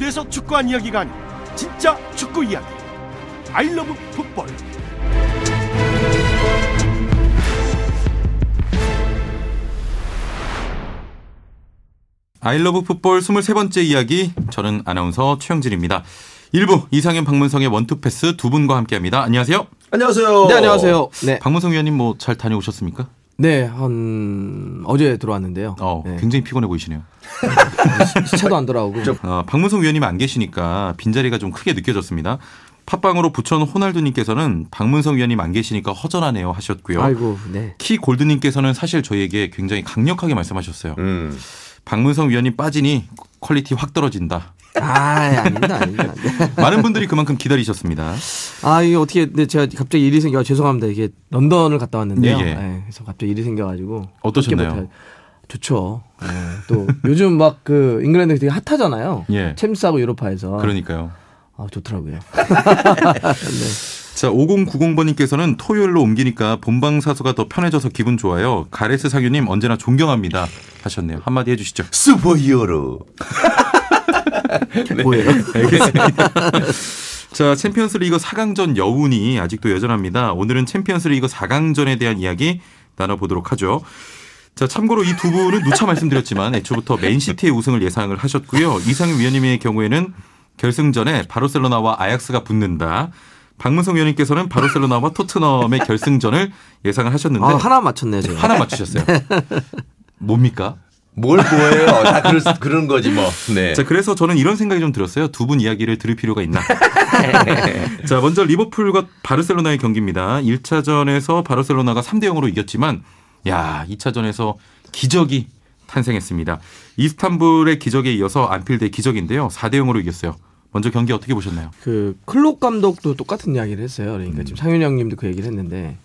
군대에서 축구한 이야기가 아닌 진짜 축구 이야기. 아이러브 풋볼. 아이러브 풋볼 23번째 이야기, 저는 아나운서 최영진입니다. 1부 이상현 박문성의 원투패스 두 분과 함께합니다. 안녕하세요. 안녕하세요. 네, 안녕하세요. 네. 박문성 위원님 뭐 잘 다녀오셨습니까? 네, 어제 들어왔는데요. 네. 굉장히 피곤해 보이시네요. 시차도 안 돌아오고. 박문성 위원님 안 계시니까 빈자리가 좀 크게 느껴졌습니다. 팟빵으로 부천 호날두님께서는 박문성 위원님 안 계시니까 허전하네요 하셨고요. 아이고, 네. 키 골드님께서는 사실 저희에게 굉장히 강력하게 말씀하셨어요. 박문성 위원님 빠지니 퀄리티 확 떨어진다. 아닙니다. 많은 분들이 그만큼 기다리셨습니다. 이게 어떻게, 근데 제가 갑자기 일이 생겨, 죄송합니다. 이게 런던을 갔다 왔는데요. 예. 네, 그래서 갑자기 일이 생겨가지고. 어떠셨나요? 좋죠. 네, 또 요즘 막 그 잉글랜드 되게 핫하잖아요. 예. 챔스하고 유로파에서. 그러니까요. 좋더라고요. 네. 자, 5090번님께서는 토요일로 옮기니까 본방사수가 더 편해져서 기분 좋아요. 가레스 상유님 언제나 존경합니다 하셨네요. 한마디 해주시죠. 슈퍼히어로. 네. 뭐예요? 알겠습니다. 자, 챔피언스리그 4강전 여운이 아직도 여전합니다. 오늘은 챔피언스리그 4강전에 대한 이야기 나눠보도록 하죠. 자, 참고로 이 두 분은 누차 말씀드렸지만 애초부터 맨시티의 우승을 예상을 하셨고요. 이상윤 위원님의 경우에는 결승전에 바르셀로나와 아약스가 붙는다. 박문성 위원님께서는 바르셀로나와 토트넘의 결승전을 예상을 하셨는데 하나 맞췄네요. 제가. 하나 맞추셨어요. 뭡니까? 뭐예요? 다 그런 거지 뭐. 네. 자, 그래서 저는 이런 생각이 좀 들었어요. 두 분 이야기를 들을 필요가 있나. 자, 먼저 리버풀과 바르셀로나의 경기입니다. 1차전에서 바르셀로나가 3대0으로 이겼지만 2차전에서 기적이 탄생했습니다. 이스탄불의 기적에 이어서 안필드의 기적인데요. 4대0으로 이겼어요. 먼저 경기 어떻게 보셨나요? 클롭 감독도 똑같은 이야기를 했어요. 그러니까 지금 상윤 형님도 그 얘기를 했는데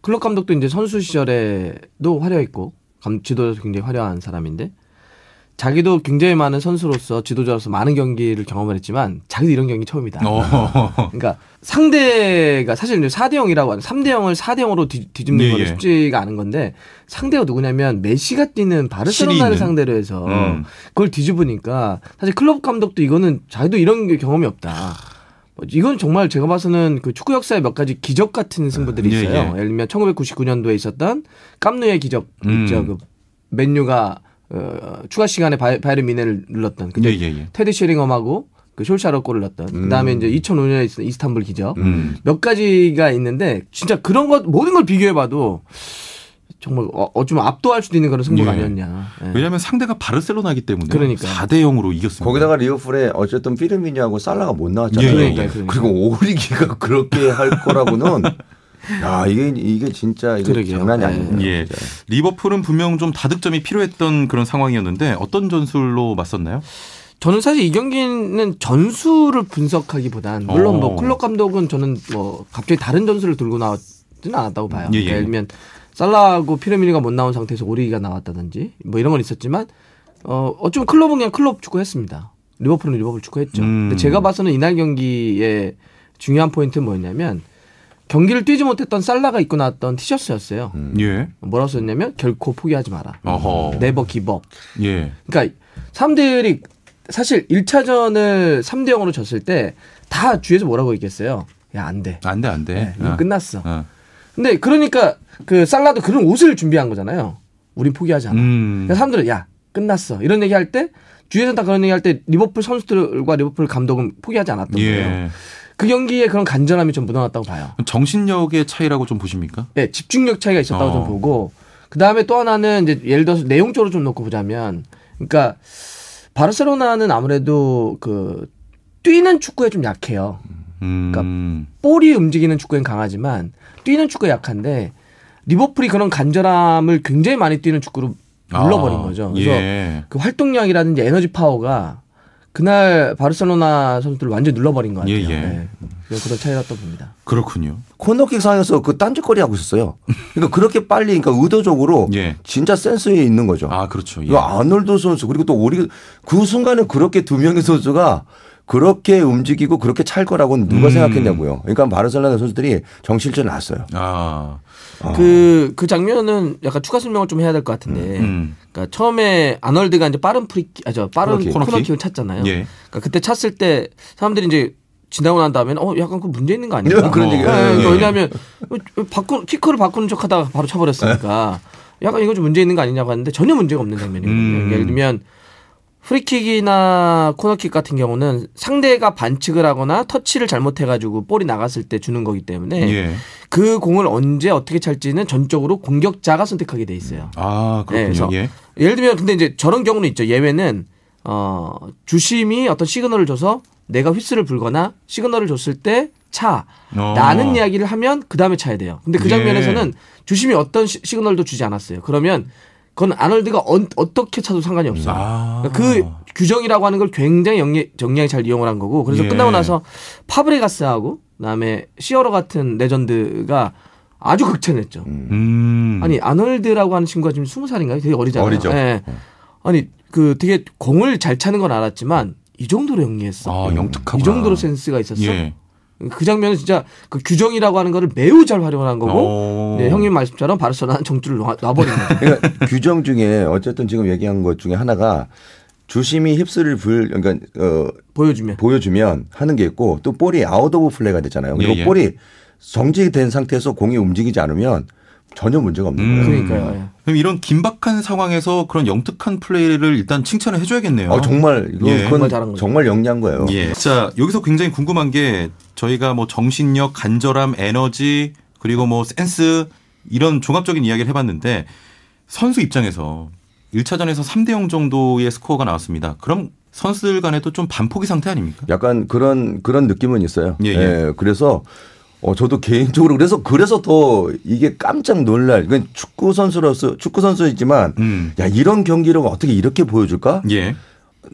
클롭 감독도 이제 선수 시절에도 화려했고 지도자도 굉장히 화려한 사람인데 자기도 굉장히 많은 선수로서 지도자로서 많은 경기를 경험을 했지만 자기도 이런 경기 처음이다. 그러니까 상대가 사실 4대0이라고 하는 3대0을 4대0으로 뒤집는 건 쉽지가 않은 건데 상대가 누구냐면 메시가 뛰는 바르셀로나를 상대로 해서 그걸 뒤집으니까 사실 클롭 감독도 이거는 자기도 이런 경험이 없다. 이건 정말 제가 봐서는 그 축구 역사에 몇 가지 기적 같은 승부들이 있어요. 예를 들면 1999년도에 있었던 깜누의 기적 있죠. 그 맨유가 추가 시간에 바이에른 미네를 눌렀던 테디 쉐링엄하고 그 숄샤러 골을 넣었던 그다음에 이제 2005년에 있었던 이스탄불 기적 몇 가지가 있는데 진짜 그런 것 모든 걸 비교해봐도 정말 어쩌면 압도할 수도 있는 그런 승부가 아니었냐. 왜냐하면 상대가 바르셀로나이기 때문에 그러니까. 4대0으로 이겼습니다. 거기다가 리버풀에 어쨌든 피르미뉴하고 살라가 못 나왔잖아요. 그러니까. 그리고 오리기가 그렇게 할 거라고는 이게 진짜 장난이 아니에요. 예. 리버풀은 분명 좀 다득점이 필요했던 그런 상황이었는데 어떤 전술로 맞섰나요? 저는 사실 이 경기는 전술을 분석하기보단 물론 뭐 클럽 감독은 저는 뭐 갑자기 다른 전술을 들고 나왔지는 않았다고 봐요. 그러니까 예를 들면 살라하고 피르미뉴가 못 나온 상태에서 오리기가 나왔다든지 뭐 이런 건 있었지만 어쩌면 클럽은 그냥 클럽 축구했습니다. 리버풀은 리버풀 축구했죠. 근데 제가 봐서는 이날 경기의 중요한 포인트는 뭐였냐면 경기를 뛰지 못했던 살라가 입고 나왔던 티셔츠였어요. 뭐라고 썼냐면 결코 포기하지 마라. 네버 기버. 그러니까 사람들이 사실 1차전을 3대0으로 졌을 때 다 주위에서 뭐라고 얘기했어요. 야, 안 돼. 안 돼. 네, 이거 끝났어. 근데 그러니까 그 살라도 그런 옷을 준비한 거잖아요. 우린 포기하지 않아. 그러니까 사람들은 야, 끝났어. 이런 얘기할 때 주위에서 다 그런 얘기할 때 리버풀 선수들과 리버풀 감독은 포기하지 않았던 거예요. 그 경기에 그런 간절함이 좀 묻어났다고 봐요. 정신력의 차이라고 좀 보십니까? 네, 집중력 차이가 있었다고 좀 보고 그다음에 또 하나는 이제 예를 들어서 내용적으로 좀 놓고 보자면 그러니까 바르셀로나는 아무래도 그 뛰는 축구에 좀 약해요. 그러니까 볼이 움직이는 축구엔 강하지만 뛰는 축구에 약한데 리버풀이 그런 간절함을 굉장히 많이 뛰는 축구로 눌러버린 거죠. 그래서 그 활동량이라든지 에너지 파워가 그날 바르셀로나 선수들을 완전히 눌러버린 것 같아요. 네. 그런 차이였다고 봅니다. 그렇군요. 코너킥 상에서 그 딴짓거리 하고 있었어요. 그러니까 그렇게 빨리 그러니까 의도적으로 진짜 센스에 있는 거죠. 그렇죠. 아놀드 선수 그리고 또 그 순간에 그렇게 두 명의 선수가 그렇게 움직이고 그렇게 찰 거라고는 누가 생각했냐고요. 그러니까 바르셀로나 선수들이 정신줄 났어요. 그 장면은 약간 추가 설명을 좀 해야 될 것 같은데, 그러니까 처음에 아놀드가 이제 빠른 코너킥을 찼잖아요. 예. 그러니까 그때 찼을 때 사람들이 이제 지나고 난 다음에는 약간 그 문제 있는 거 아닌가? 그런 얘기. 그러니까 왜냐하면 키커를 바꾸는 척하다가 바로 차버렸으니까 약간 이거 좀 문제 있는 거 아니냐고 하는데 전혀 문제가 없는 장면이거든요. 예를 들면 프리킥이나 코너킥 같은 경우는 상대가 반칙을 하거나 터치를 잘못해가지고 볼이 나갔을 때 주는 거기 때문에 그 공을 언제 어떻게 찰지는 전적으로 공격자가 선택하게 돼 있어요. 그렇군요. 네, 예를 들면 근데 이제 저런 경우는 있죠. 예외는 주심이 어떤 시그널을 줘서 내가 휘슬을 불거나 시그널을 줬을 때 라는 이야기를 하면 그 다음에 차야 돼요. 근데 그 장면에서는 주심이 어떤 시그널도 주지 않았어요. 그러면 그건 아놀드가 어떻게 차도 상관이 없어요. 그 규정이라고 하는 걸 굉장히 정량이 잘 이용을 한 거고 그래서 끝나고 나서 파브레가스하고 그다음에 시어러 같은 레전드가 아주 극찬했죠. 아니 아놀드라고 하는 친구가 지금 20살인가요? 되게 어리잖아요. 어리죠. 네. 아니 그 되게 공을 잘 차는 건 알았지만 이 정도로 영리했어. 영특하구나. 이 정도로 센스가 있었어. 그 장면은 진짜 그 규정이라고 하는 거를 매우 잘 활용한 거고 형님 말씀처럼 바르셀로나는 정줄을 놔버린 거죠. 그러니까 규정 중에 어쨌든 지금 얘기한 것 중에 하나가 주심이 힙스를 그러니까 보여주면 하는 게 있고 또 볼이 아웃 오브 플레이가 됐잖아요. 그리고 볼이 정지된 상태에서 공이 움직이지 않으면 전혀 문제가 없는 거예요. 그러니까요. 그럼 이런 긴박한 상황에서 그런 영특한 플레이를 일단 칭찬을 해줘야겠네요. 정말 그건 정말 영리한 거예요. 자, 여기서 굉장히 궁금한 게 저희가 뭐 정신력, 간절함, 에너지 그리고 뭐 센스 이런 종합적인 이야기를 해봤는데 선수 입장에서 1차전에서 3대0 정도의 스코어가 나왔습니다. 그럼 선수들 간에도 좀 반포기 상태 아닙니까? 약간 그런 느낌은 있어요. 그래서 저도 개인적으로 그래서 더 이게 깜짝 놀랄. 그러니까 축구 선수이지만 야 이런 경기력을 어떻게 이렇게 보여줄까?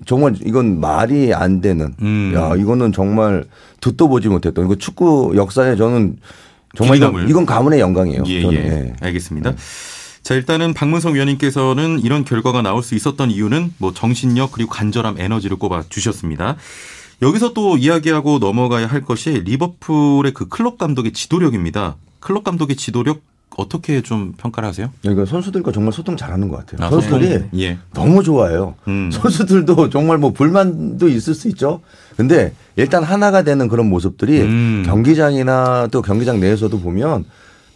정말 이건 말이 안 되는. 야 이거는 정말 듣도 보지 못했던. 이거 축구 역사에 저는 정말 이건 가문의 영광이에요. 알겠습니다. 자 일단은 박문성 위원님께서는 이런 결과가 나올 수 있었던 이유는 뭐 정신력 그리고 간절함, 에너지를 꼽아 주셨습니다. 여기서 또 이야기하고 넘어가야 할 것이 리버풀의 그 클럽 감독의 지도력입니다. 클럽 감독의 지도력 어떻게 좀 평가를 하세요? 그러니까 선수들과 정말 소통 잘하는 것 같아요. 선수들이 너무 좋아해요. 선수들도 정말 뭐 불만도 있을 수 있죠. 근데 일단 하나가 되는 그런 모습들이 경기장이나 또 경기장 내에서도 보면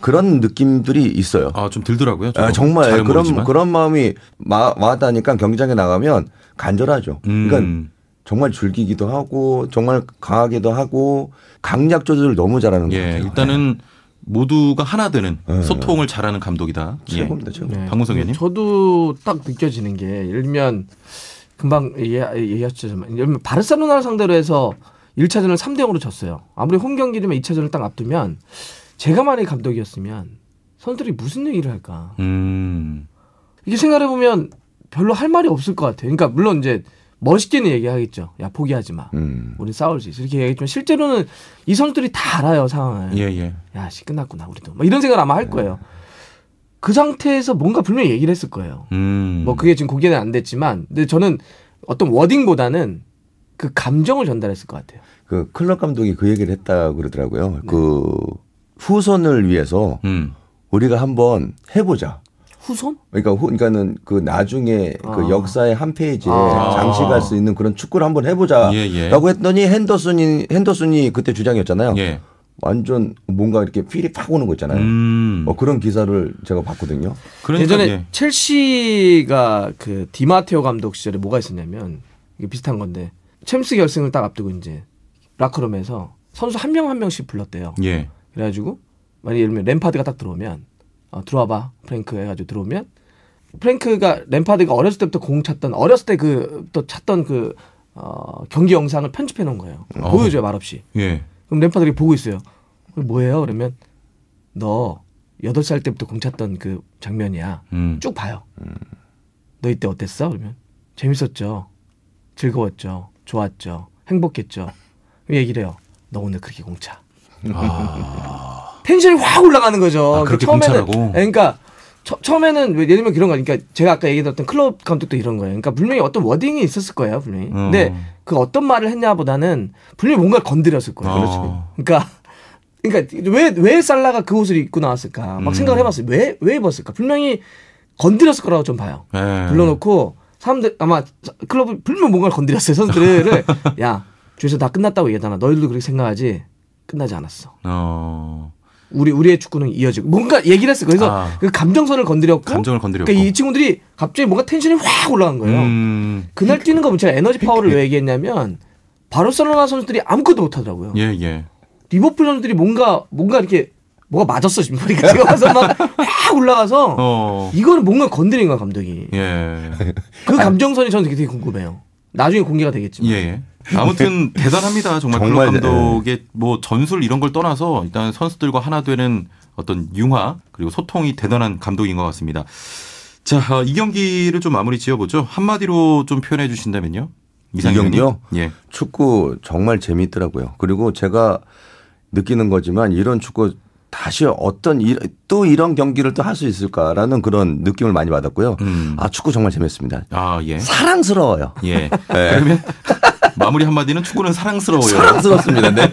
그런 느낌들이 있어요. 좀 들더라고요. 정말 그런 마음이 와닿으니까 경기장에 나가면 간절하죠. 그러니까 정말 즐기기도 하고 정말 강하기도 하고 강약 조절을 너무 잘하는 것 같아요. 일단은 모두가 하나 되는 소통을 잘하는 감독이다. 최고입니다. 최고. 박문성 의원님. 저도 딱 느껴지는 게 예를 들면 금방 얘기하셨지만 예를 들면 바르셀로나를 상대로 해서 1차전을 3대0으로 졌어요. 아무리 홈 경기라면 2차전을 딱 앞두면 제가 만약에 감독이었으면 선수들이 무슨 얘기를 할까. 이게 생각해보면 별로 할 말이 없을 것 같아요. 그러니까 물론 이제 멋있게는 얘기하겠죠. 야 포기하지 마. 우리 싸울 수 있어. 이렇게 얘기했지만 실제로는 이 선수들이 다 알아요 상황을. 야 씨 끝났구나 우리도. 막 이런 생각을 아마 할 거예요. 그 상태에서 뭔가 분명히 얘기를 했을 거예요. 뭐 그게 지금 공개는 안 됐지만 근데 저는 어떤 워딩보다는 그 감정을 전달했을 것 같아요. 그 클럽 감독이 그 얘기를 했다고 그러더라고요. 그 후손을 위해서 우리가 한번 해보자. 후손? 그러니까는 그 나중에 그 역사의 한 페이지에 장식할 수 있는 그런 축구를 한번 해보자라고 했더니 핸더슨이 그때 주장이었잖아요. 완전 뭔가 이렇게 필이 팍 오는 거 있잖아요. 그런 기사를 제가 봤거든요. 예전에 첼시가 그 디마테오 감독 시절에 뭐가 있었냐면 이게 비슷한 건데 챔스 결승을 딱 앞두고 이제 라커룸에서 선수 한 명 한 명씩 불렀대요. 그래가지고 만약 예를 들면 램파드가 딱 들어오면 들어와봐 프랭크 해가지고 들어오면 프랭크가 램파드가 어렸을 때부터 공 찼던 어렸을 때 또 찼던 그 경기 영상을 편집해 놓은 거예요. 보여줘요 말없이. 그럼 램파드가 보고 있어요. 뭐예요? 그러면 너 8살 때부터 공 찼던 그 장면이야. 쭉 봐요. 너 이때 어땠어? 그러면 재밌었죠. 즐거웠죠. 좋았죠. 행복했죠. 얘기를 해요. 너 오늘 그렇게 공차. 텐션이 확 올라가는 거죠. 그렇게 처음에는 공차라고? 그러니까 처음에는 예를 들면 그런 거니까 제가 아까 얘기했던 클럽 감독도 이런 거예요. 그러니까 분명히 어떤 워딩이 있었을 거예요, 분명히. 근데 그 어떤 말을 했냐보다는 분명히 뭔가를 건드렸을 거예요. 그렇죠. 그러니까 왜 살라가 그 옷을 입고 나왔을까? 막 생각을 해봤어요. 왜 입었을까? 분명히 건드렸을 거라고 좀 봐요. 불러놓고 사람들 아마 클럽이 분명 뭔가를 건드렸어요. 선수들을 야 주에서 다 끝났다고 얘기하잖아. 너희들도 그렇게 생각하지? 끝나지 않았어. 우리의 축구는 이어지고 뭔가 얘기를 했어요. 그래서 그 감정선을 건드렸고, 그러니까 이 친구들이 갑자기 뭔가 텐션이 확 올라간 거예요. 그날 뛰는 거 보면 제가 에너지 파워를 왜 얘기했냐면 바르셀로나 선수들이 아무것도 못하더라고요. 리버풀 선수들이 뭔가 이렇게 뭐가 맞았어 지금 그러니까 제가 와서 막 확 올라가서 이거는 뭔가 건드린 거야 감독이. 그 감정선이 저는 되게 궁금해요. 나중에 공개가 되겠지만. 아무튼 대단합니다. 정말 클럽 감독의 뭐 전술 이런 걸 떠나서 일단 선수들과 하나 되는 어떤 융화 그리고 소통이 대단한 감독인 것 같습니다. 자, 이 경기를 좀 마무리 지어보죠. 한마디로 좀 표현해 주신다면요. 이 경기요? 축구 정말 재미있더라고요. 그리고 제가 느끼는 거지만 이런 축구 다시 또 이런 경기를 또 할 수 있을까라는 그런 느낌을 많이 받았고요. 축구 정말 재밌습니다. 사랑스러워요. 그러면 마무리 한마디는 축구는 사랑스러워요. 사랑스럽습니다. 네.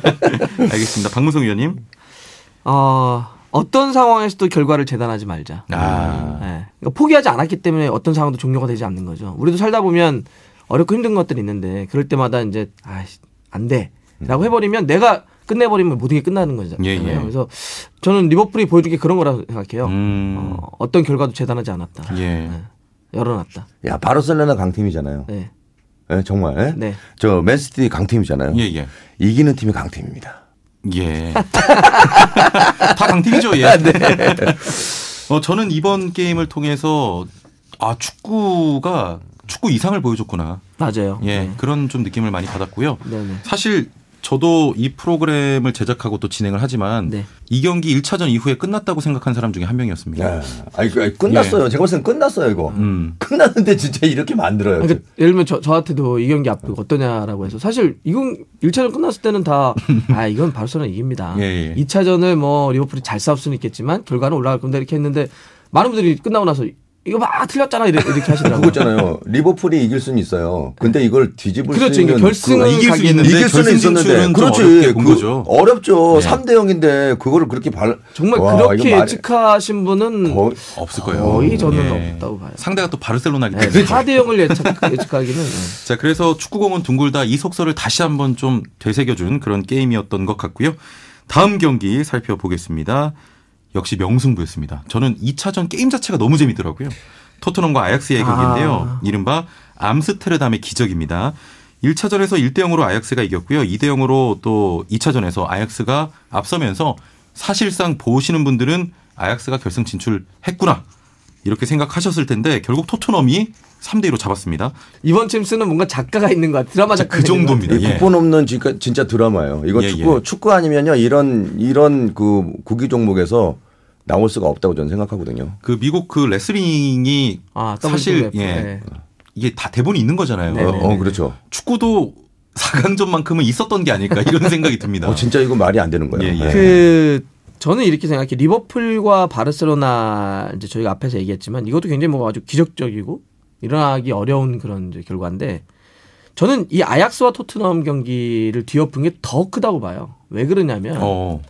알겠습니다. 박문성 위원님. 어떤 상황에서도 결과를 재단하지 말자. 그러니까 포기하지 않았기 때문에 어떤 상황도 종료가 되지 않는 거죠. 우리도 살다 보면 어렵고 힘든 것들이 있는데 그럴 때마다 이제 안 돼라고 해버리면 내가 끝내버리면 모든 게 끝나는 거잖아요. 그래서 저는 리버풀이 보여준 게 그런 거라고 생각해요. 어떤 결과도 재단하지 않았다. 열어놨다. 야 바르셀로나 강팀이잖아요. 네, 정말. 네. 저 맨시티 강팀이잖아요. 이기는 팀이 강팀입니다. 다 강팀이죠. 저는 이번 게임을 통해서 축구 이상을 보여줬구나. 맞아요. 그런 좀 느낌을 많이 받았고요. 사실 저도 이 프로그램을 제작하고 또 진행을 하지만 이 경기 1차전 이후에 끝났다고 생각한 사람 중에 한 명이었습니다. 끝났어요. 제가 봤을 땐 끝났어요 이거. 끝났는데 진짜 이렇게 만들어요. 그러니까 예를 들면 저한테도 이 경기 앞두고 어떠냐라고 해서 사실 이건 1차전 끝났을 때는 다 이건 바르셀로나 이깁니다. 2차전을 뭐 리버풀이 잘 싸울 수는 있겠지만 결과는 올라갈 건데 이렇게 했는데 많은 분들이 끝나고 나서 이거 막 틀렸잖아 이렇게 하시더라고요. 그거잖아요. 리버풀이 이길 수는 있어요. 근데 이걸 뒤집을 수 있는 결승은 이길 수는 있었는데 그렇지. 본 거죠. 어렵죠. 3대 0인데 그거를 그렇게 정말 그렇게 예측하신 분은 없을 거예요. 거의 저는 없다고 봐요. 상대가 또 바르셀로나기 때문에 4대 0을 예측하기는. 자, 그래서 축구공은 둥글다 이 속설을 다시 한번 좀 되새겨준 그런 게임이었던 것 같고요. 다음 경기 살펴보겠습니다. 역시 명승부였습니다. 저는 2차전 게임 자체가 너무 재밌더라고요. 토트넘과 아약스의 경기인데요. 이른바 암스테르담의 기적입니다. 1차전에서 1대0으로 아약스가 이겼고요. 2대0으로 또 2차전에서 아약스가 앞서면서 사실상 보시는 분들은 아약스가 결승 진출했구나 이렇게 생각하셨을 텐데 결국 토트넘이 3대2로 잡았습니다. 이번 챔스는 뭔가 작가가 있는 것 같아요. 드라마 작가 그 정도입니다. 국본 없는 진짜 드라마예요. 이거 축구 아니면요 이런 그 구기 종목에서 나올 수가 없다고 저는 생각하거든요. 그 미국 그 레슬링이 사실 이게 다 대본이 있는 거잖아요. 그렇죠. 축구도 4강전만큼은 있었던 게 아닐까 이런 생각이 듭니다. 진짜 이거 말이 안 되는 거예요. 저는 이렇게 생각해요. 리버풀과 바르셀로나 이제 저희가 앞에서 얘기했지만 이것도 굉장히 뭐 아주 기적적이고 일어나기 어려운 그런 이제 결과인데 저는 이 아약스와 토트넘 경기를 뒤엎은 게 더 크다고 봐요. 왜 그러냐면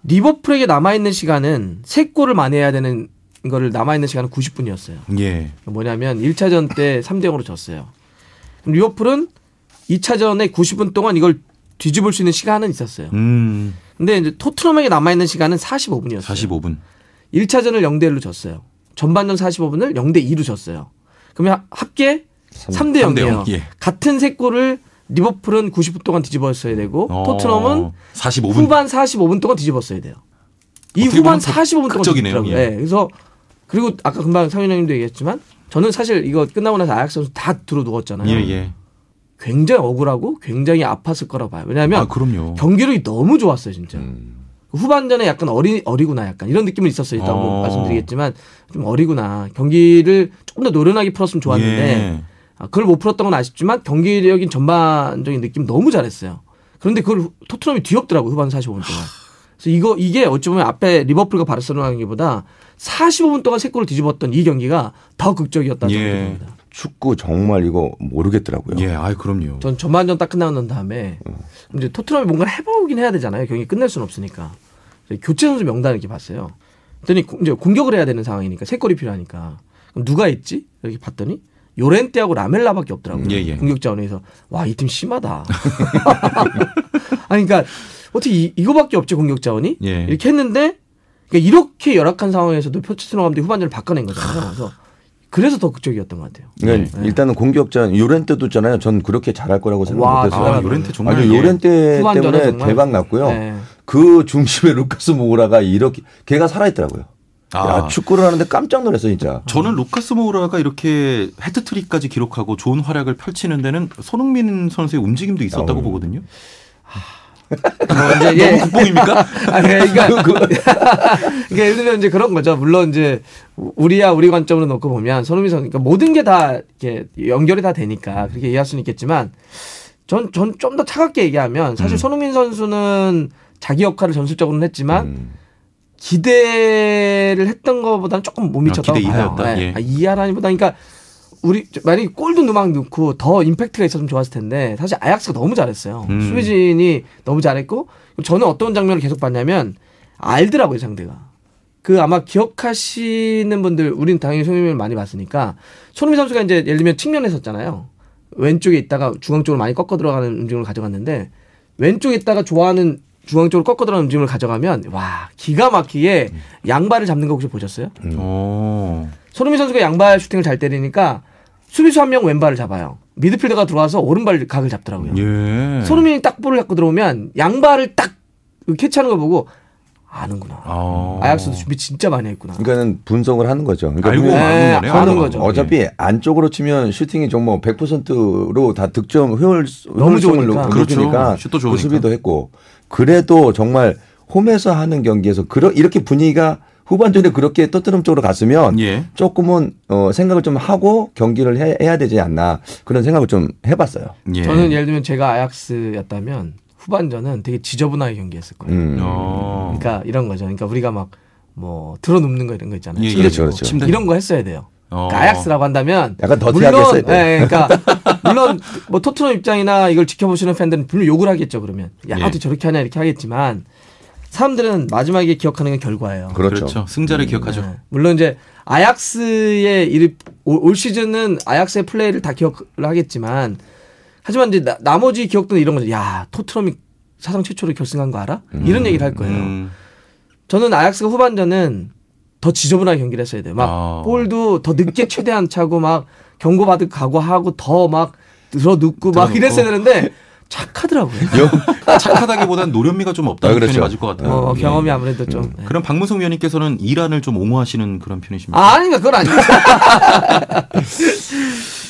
리버풀에게 남아있는 시간은 3골을 만회해야 되는 거를 남아있는 시간은 90분이었어요. 뭐냐면 1차전 때 3대0으로 졌어요. 그럼 리버풀은 2차전에 90분 동안 이걸 뒤집을 수 있는 시간은 있었어요. 근데 이제 토트넘에게 남아있는 시간은 45분이었어요. 45분. 1차전을 0대1로 졌어요. 전반전 45분을 0대2로 졌어요. 그러면 합계 3대 0이에요. 같은 3골을 리버풀은 90분 동안 뒤집었어야 되고 토트넘은 45분. 후반 45분 동안 뒤집었어야 돼요. 이 후반 45분 동안 뒤집더라고요. 그래서 그리고 아까 금방 상윤 형님도 얘기했지만 저는 사실 이거 끝나고 나서 아약스 선수 다 들어 누웠잖아요. 굉장히 억울하고 굉장히 아팠을 거라고 봐요. 왜냐하면 경기력이 너무 좋았어요. 진짜. 후반전에 약간 어리구나 약간 이런 느낌은 있었어요. 이따 한번 말씀드리겠지만 좀 어리구나. 경기를 조금 더 노련하게 풀었으면 좋았는데 그걸 못 풀었던 건 아쉽지만 경기력인 전반적인 느낌 너무 잘했어요. 그런데 그걸 토트넘이 뒤엎더라고요. 후반 45분 동안. 그래서 이게 어찌 보면 앞에 리버풀과 바르셀로나 경기보다 45분 동안 3골을 뒤집었던 이 경기가 더 극적이었다는 예. 생각이 듭니다. 축구 정말 이거 모르겠더라고요. 예, 아이 그럼요. 전 전반전 딱 끝나고 난 다음에 이제 토트넘이 뭔가를 해보긴 해야 되잖아요. 경기 끝낼 수는 없으니까. 교체 선수 명단을 이렇게 봤어요. 그랬더니 이제 공격을 해야 되는 상황이니까 3골이 필요하니까 그럼 누가 있지? 이렇게 봤더니 요렌테하고 라멜라밖에 없더라고요. 예, 예. 공격 자원에서 와, 이 팀 심하다. 아니 그러니까 어떻게 이거밖에 없지 공격 자원이? 예. 이렇게 했는데 그러니까 이렇게 열악한 상황에서도 포체티노 감독이 후반전을 바꿔낸 거잖아요. 그래서 더 극적이었던 것 같아요. 그러니까 일단은 공격자 요렌테도 있잖아요. 전 그렇게 잘할 거라고 생각 와, 못했어요. 아, 요렌테 정말 아주 요렌테 후반전에 때문에 정말. 대박 났고요. 네. 그 중심에 루카스 모우라가 이렇게 걔가 살아있더라고요. 아. 야, 축구를 하는데 깜짝 놀랐어요, 진짜. 저는 루카스 모우라가 이렇게 헤트트릭까지 기록하고 좋은 활약을 펼치는 데는 손흥민 선수의 움직임도 있었다고 보거든요. 이제 예. 너무 국뽕입니까? 아, 그러니까 예를 들면 이제 그런 거죠. 물론 이제 우리 관점으로 놓고 보면 손흥민 선수, 그러니까 모든 게 다 이렇게 연결이 다 되니까 그렇게 이해할 수는 있겠지만, 전 좀 더 차갑게 얘기하면 사실 손흥민 선수는 자기 역할을 전술적으로는 했지만 기대를 했던 것보다는 조금 못 미쳤다고 기대 봐요. 이하였다. 예. 이하라기보다, 그러니까 우리 만약에 골도 막 넣고 더 임팩트가 있었으면 좋았을 텐데 사실 아약스가 너무 잘했어요. 수비진이 너무 잘했고, 저는 어떤 장면을 계속 봤냐면 알더라고요, 상대가. 그 아마 기억하시는 분들, 우린 당연히 손흥민을 많이 봤으니까, 손흥민 선수가 이제 예를 들면 측면에 섰잖아요. 왼쪽에 있다가 중앙 쪽으로 많이 꺾어 들어가는 움직임을 가져갔는데, 왼쪽에 있다가 좋아하는 중앙 쪽으로 꺾어 들어가는 움직임을 가져가면 와, 기가 막히게 양발을 잡는 거 혹시 보셨어요? 손흥민 선수가 양발 슈팅을 잘 때리니까 수비수 한 명 왼발을 잡아요. 미드필더가 들어와서 오른발 각을 잡더라고요. 예. 손흥민이 딱 볼을 갖고 들어오면 양발을 딱 캐치하는 걸 보고 아는구나. 아약스도 준비 진짜 많이 했구나. 그러니까는 분석을 하는 거죠. 그러니까 알고 아는 거네요. 아는 거죠. 어차피 안쪽으로 치면 슈팅이 정말 100%로 다 득점 너무 좋으니까. 높으니까 그렇죠. 슛도 좋으니까. 그 수비도 했고, 그래도 정말 홈에서 하는 경기에서 이렇게 분위기가 후반전에 그렇게 토트넘 쪽으로 갔으면 예. 조금은 생각을 좀 하고 경기를 해야 되지 않나, 그런 생각을 좀 해봤어요. 예. 저는 예를 들면 제가 아약스였다면 후반전은 되게 지저분하게 경기했을 거예요. 그러니까 이런 거죠. 그러니까 우리가 막 뭐 들어눕는 거 이런 거 있잖아요. 예, 그렇죠, 그렇죠. 침대. 이런 거 했어야 돼요. 그러니까 아약스라고 한다면 약간 더티하게 했어야 돼요. 예, 그러니까 물론 뭐 토트넘 입장이나 이걸 지켜보시는 팬들은 분명 욕을 하겠죠. 그러면 야, 예. 어떻게 저렇게 하냐 이렇게 하겠지만, 사람들은 마지막에 기억하는 건 결과예요. 그렇죠. 승자를 기억하죠. 네. 물론 이제 아약스의 올 시즌은 아약스의 플레이를 다 기억을 하겠지만, 하지만 이제 나머지 기억들은 이런 거죠. 야, 토트넘이 사상 최초로 결승한 거 알아? 이런 얘기를 할 거예요. 저는 아약스가 후반전은 더 지저분하게 경기를 했어야 돼요. 막 볼도 더 늦게 최대한 차고 막 경고받을 각오하고 더 막 들어눕고 막 이랬어야 되는데 착하더라고요. 착하다기보다는 노련미가 좀 없다는 그렇죠. 표현이 맞을 것 같아요. 경험이 아무래도 좀. 네. 그럼 박문성 위원님께서는 이란을 좀 옹호하시는 그런 편이십니까? 아닙니다. 그건 아닙니다.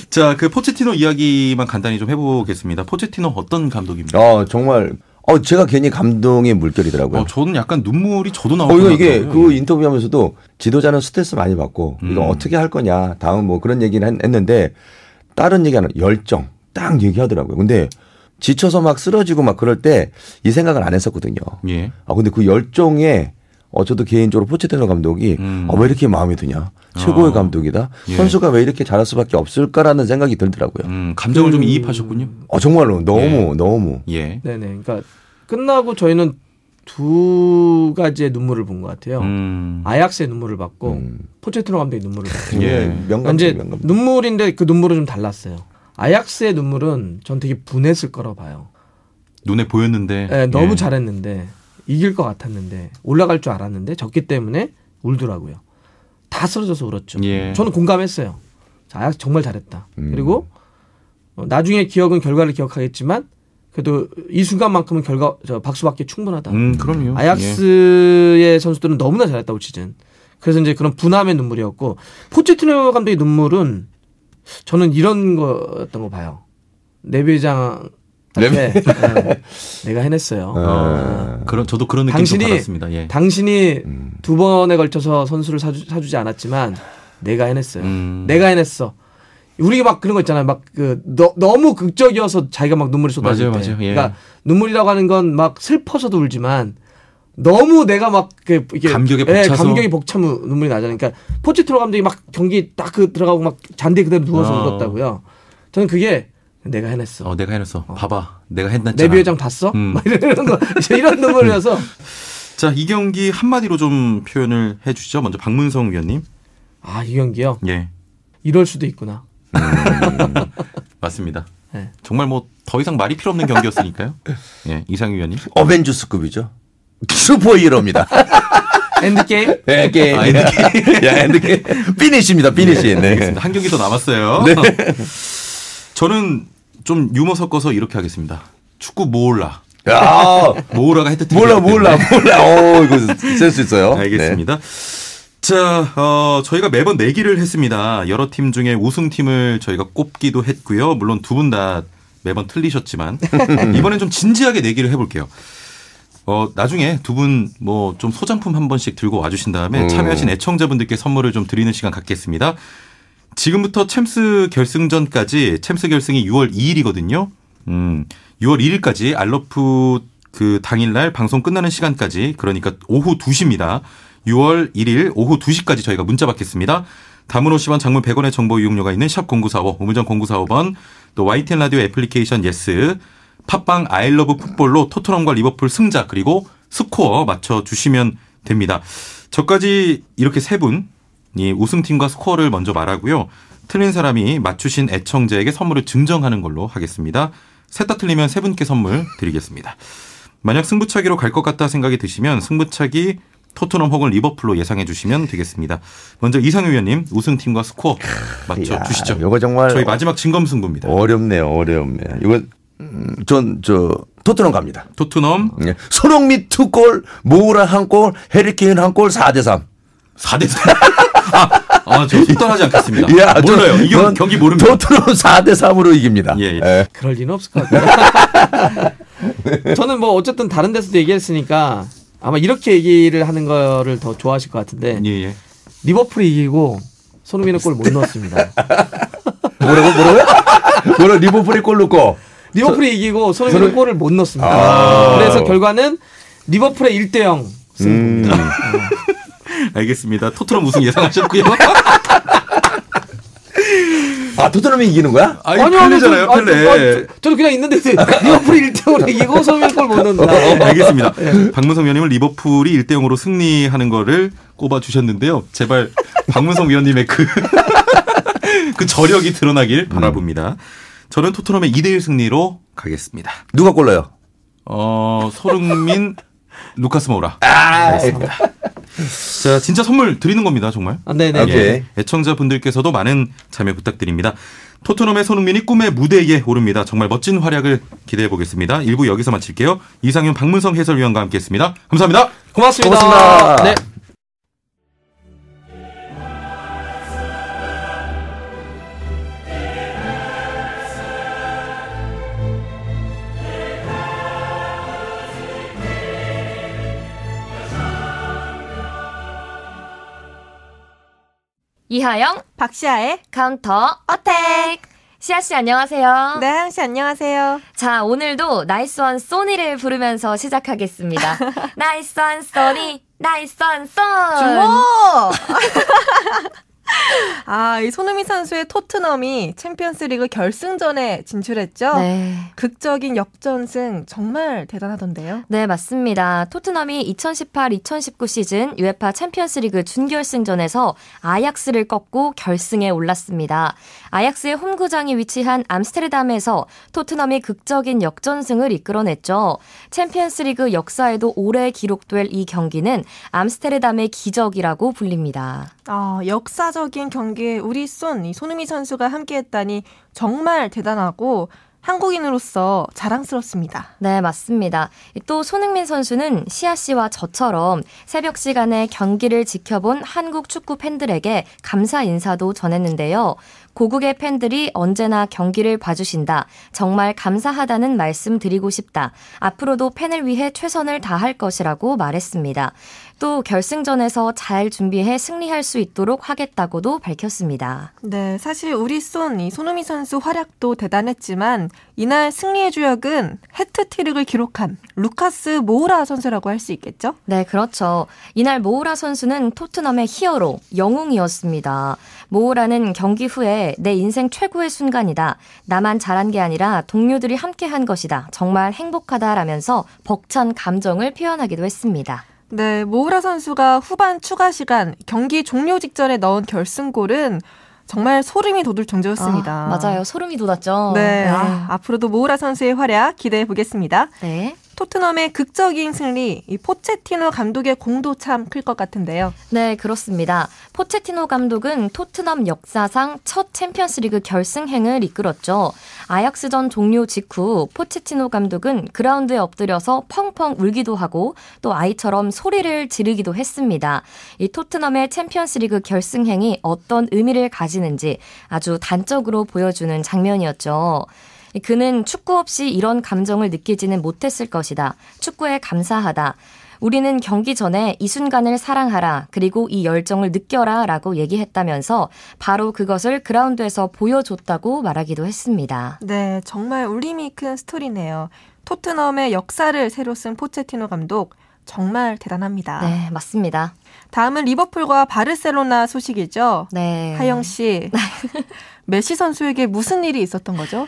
자, 그 포체티노 이야기만 간단히 좀 해보겠습니다. 포체티노 어떤 감독입니까? 정말 제가 괜히 감동의 물결이더라고요. 저는 약간 눈물이 저도 나오고 이게 그 인터뷰하면서도 지도자는 스트레스 많이 받고 이거 어떻게 할 거냐, 다음 뭐 그런 얘기를 했는데, 다른 얘기 하나, 열정 딱 얘기하더라고요. 근데 지쳐서 막 쓰러지고 막 그럴 때 이 생각을 안 했었거든요. 예. 근데 그 열정에 저도 개인적으로 포체티노 감독이 왜 이렇게 마음에 드냐, 최고의 감독이다, 예. 선수가 왜 이렇게 잘할 수밖에 없을까라는 생각이 들더라고요. 감정을 좀 이입하셨군요. 정말로 너무. 예. 네네. 그러니까 끝나고 저희는 두 가지의 눈물을 본 것 같아요. 아약스의 눈물을 봤고 포체티노 감독의 눈물을 봤고. 예. 명감독, 이제 명감독. 눈물인데 그 눈물은 좀 달랐어요. 아약스의 눈물은 전 되게 분했을 거라고 봐요. 눈에 보였는데. 네, 너무 예. 잘했는데, 이길 것 같았는데, 올라갈 줄 알았는데 졌기 때문에 울더라고요. 다 쓰러져서 울었죠. 예. 저는 공감했어요. 아약스 정말 잘했다. 그리고 나중에 기억은 결과를 기억하겠지만 그래도 이 순간만큼은 박수받기 충분하다. 그럼요. 아약스의 선수들은 너무나 잘했다, 올 시즌. 그래서 이제 그런 분함의 눈물이었고, 포체티노 감독의 눈물은 저는 이런 거였던 거 봐요. 내부회장 내가 해냈어요. 저도 그런 느낌 좀 받았습니다. 예. 당신이 두 번에 걸쳐서 선수를 사주지 않았지만 내가 해냈어요. 내가 해냈어. 우리가 막 그런 거 있잖아요. 막 너무 극적이어서 자기가 막 눈물이 쏟아질 때. 맞아요. 예. 그러니까 눈물이라고 하는 건 막 슬퍼서도 울지만 너무 내가 막 이게 감격에 벅차서 감격이 벅차면 눈물이 나잖아요. 그러니까 포체티노 감독이 막 경기 딱 들어가고 막 잔디에 그대로 누워서 울었다고요. 저는 그게 내가 해냈어. 내가 해냈어. 봐봐, 내가 했났잖아. 내비 회장 봤어? 막 이런 거 이런 눈물이어서. 자, 이 경기 한마디로 좀 표현을 해주시죠. 먼저 박문성 위원님. 이 경기요? 예. 이럴 수도 있구나. 맞습니다. 네. 정말 뭐 더 이상 말이 필요 없는 경기였으니까요. 예, 이상희 위원님. 어벤져스급이죠. 슈퍼히어로입니다. 엔드게임? 엔드게임. 엔드게임. 피니시입니다. 피니시. 네. 알겠습니다. 한 경기 더 남았어요. 네. 저는 좀 유머 섞어서 이렇게 하겠습니다. 축구 몰라. 야, 모우라가 헤드트릭. 몰라. 이거 센스 있어요. 알겠습니다. 네. 자, 저희가 매번 내기를 했습니다. 여러 팀 중에 우승팀을 저희가 꼽기도 했고요. 물론 두 분 다 매번 틀리셨지만 이번엔 좀 진지하게 내기를 해볼게요. 나중에 두 분 뭐 좀 소장품 한 번씩 들고 와주신 다음에 참여하신 애청자분들께 선물을 좀 드리는 시간 갖겠습니다. 지금부터 챔스 결승전까지, 챔스 결승이 6월 2일이거든요. 6월 1일까지 알러프 그 당일날 방송 끝나는 시간까지, 그러니까 오후 2시입니다. 6월 1일 오후 2시까지 저희가 문자 받겠습니다. 담은 50원, 장문 100원의 정보 이용료가 있는 샵 0945, 우물정 0945번, 또 YTN 라디오 애플리케이션 예스, 팟빵 아이러브 풋볼로 토트넘과 리버풀 승자 그리고 스코어 맞춰주시면 됩니다. 저까지 이렇게 세 분이 우승팀과 스코어를 먼저 말하고요. 틀린 사람이 맞추신 애청자에게 선물을 증정하는 걸로 하겠습니다. 셋 다 틀리면 세 분께 선물 드리겠습니다. 만약 승부차기로 갈 것 같다 생각이 드시면 승부차기 토트넘 혹은 리버풀로 예상해 주시면 되겠습니다. 먼저 이상희 위원님 우승팀과 스코어 맞춰주시죠. 이거 정말 저희 마지막 진검승부입니다. 어렵네요. 이거 전 토트넘 갑니다. 토트넘. 네. 손흥민 2골, 모우라 1골, 해리케인 1골, 4대3. 4대3. 저 속단하지 않겠습니다. 야, 몰라요. 이 경기 모릅니다. 토트넘 4대3으로 이깁니다. 예. 그럴 리는 없을 것 같아요. 저는 뭐 어쨌든 다른 데서도 얘기했으니까 아마 이렇게 얘기를 하는 거를 더 좋아하실 것 같은데 예. 리버풀이 이기고 손흥민은 골 못 넣었습니다. 뭐라고요? 리버풀이 골 넣고 리버풀이 이기고 손흥민은 골을 못 넣었습니다. 그래서 결과는 리버풀의 1대0 승부입니다. 알겠습니다. 토트넘 우승 예상하셨고요. 토트넘이 이기는 거야? 펠레잖아요, 펠레. 저는 그냥 있는데 리버풀이 1대0으로 이기고 손흥민 골 못 넣는다. 알겠습니다. 박문성 위원님은 리버풀이 1대0으로 승리하는 거를 꼽아주셨는데요. 제발 박문성 위원님의 그 저력이 드러나길 바라봅니다. 저는 토트넘의 2대1 승리로 가겠습니다. 누가 골라요? 손흥민, 루카스 모우라. 알겠습니다. 자, 진짜 선물 드리는 겁니다, 정말. 네네. 오케이. 애청자분들께서도 많은 참여 부탁드립니다. 토트넘의 손흥민이 꿈의 무대에 오릅니다. 정말 멋진 활약을 기대해 보겠습니다. 1부 여기서 마칠게요. 이상윤, 박문성 해설위원과 함께했습니다. 감사합니다. 고맙습니다. 네. 이하영, 박시아의 카운터 어택. 시아씨 안녕하세요. 네, 하영씨 안녕하세요. 자, 오늘도 나이스원 소니를 부르면서 시작하겠습니다. 나이스원 소니, 나이스원 소. 주모! 이 손흥민 선수의 토트넘이 챔피언스리그 결승전에 진출했죠. 네. 극적인 역전승 정말 대단하던데요. 네, 맞습니다. 토트넘이 2018-2019 시즌 UEFA 챔피언스리그 준결승전에서 아약스를 꺾고 결승에 올랐습니다. 아약스의 홈구장이 위치한 암스테르담에서 토트넘이 극적인 역전승을 이끌어냈죠. 챔피언스리그 역사에도 오래 기록될 이 경기는 암스테르담의 기적이라고 불립니다. 역사적인 경기에 우리 이 손흥민 선수가 함께했다니 정말 대단하고 한국인으로서 자랑스럽습니다. 네, 맞습니다. 또 손흥민 선수는 시아 씨와 저처럼 새벽 시간에 경기를 지켜본 한국 축구 팬들에게 감사 인사도 전했는데요. 고국의 팬들이 언제나 경기를 봐주신다. 정말 감사하다는 말씀 드리고 싶다. 앞으로도 팬을 위해 최선을 다할 것이라고 말했습니다. 또 결승전에서 잘 준비해 승리할 수 있도록 하겠다고도 밝혔습니다. 네, 사실 우리 이 손흥민 선수 활약도 대단했지만 이날 승리의 주역은 해트트릭을 기록한 루카스 모우라 선수라고 할 수 있겠죠? 네, 그렇죠. 이날 모우라 선수는 토트넘의 히어로, 영웅이었습니다. 모우라는 경기 후에 내 인생 최고의 순간이다. 나만 잘한 게 아니라 동료들이 함께한 것이다. 정말 행복하다라면서 벅찬 감정을 표현하기도 했습니다. 네, 모우라 선수가 후반 추가 시간 경기 종료 직전에 넣은 결승골은 정말 소름이 돋을 정도였습니다. 맞아요. 소름이 돋았죠. 네, 앞으로도 모우라 선수의 활약 기대해 보겠습니다. 네. 토트넘의 극적인 승리, 이 포체티노 감독의 공도 참 클 것 같은데요. 네, 그렇습니다. 포체티노 감독은 토트넘 역사상 첫 챔피언스리그 결승행을 이끌었죠. 아약스전 종료 직후 포체티노 감독은 그라운드에 엎드려서 펑펑 울기도 하고 또 아이처럼 소리를 지르기도 했습니다. 이 토트넘의 챔피언스리그 결승행이 어떤 의미를 가지는지 아주 단적으로 보여주는 장면이었죠. 그는 축구 없이 이런 감정을 느끼지는 못했을 것이다. 축구에 감사하다. 우리는 경기 전에 이 순간을 사랑하라. 그리고 이 열정을 느껴라 라고 얘기했다면서 바로 그것을 그라운드에서 보여줬다고 말하기도 했습니다. 네, 정말 울림이 큰 스토리네요. 토트넘의 역사를 새로 쓴 포체티노 감독 정말 대단합니다. 네, 맞습니다. 다음은 리버풀과 바르셀로나 소식이죠. 네. 하영 씨, 메시 선수에게 무슨 일이 있었던 거죠?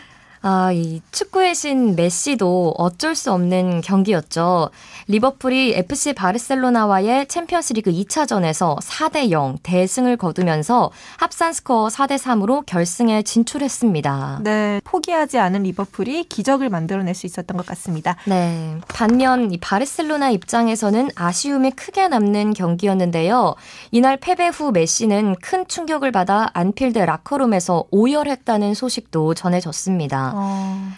이 축구의 신 메시도 어쩔 수 없는 경기였죠. 리버풀이 FC 바르셀로나와의 챔피언스리그 2차전에서 4대0 대승을 거두면서 합산 스코어 4대3으로 결승에 진출했습니다. 네, 포기하지 않은 리버풀이 기적을 만들어낼 수 있었던 것 같습니다. 네, 반면 이 바르셀로나 입장에서는 아쉬움이 크게 남는 경기였는데요. 이날 패배 후 메시는 큰 충격을 받아 안필드 라커룸에서 오열했다는 소식도 전해졌습니다.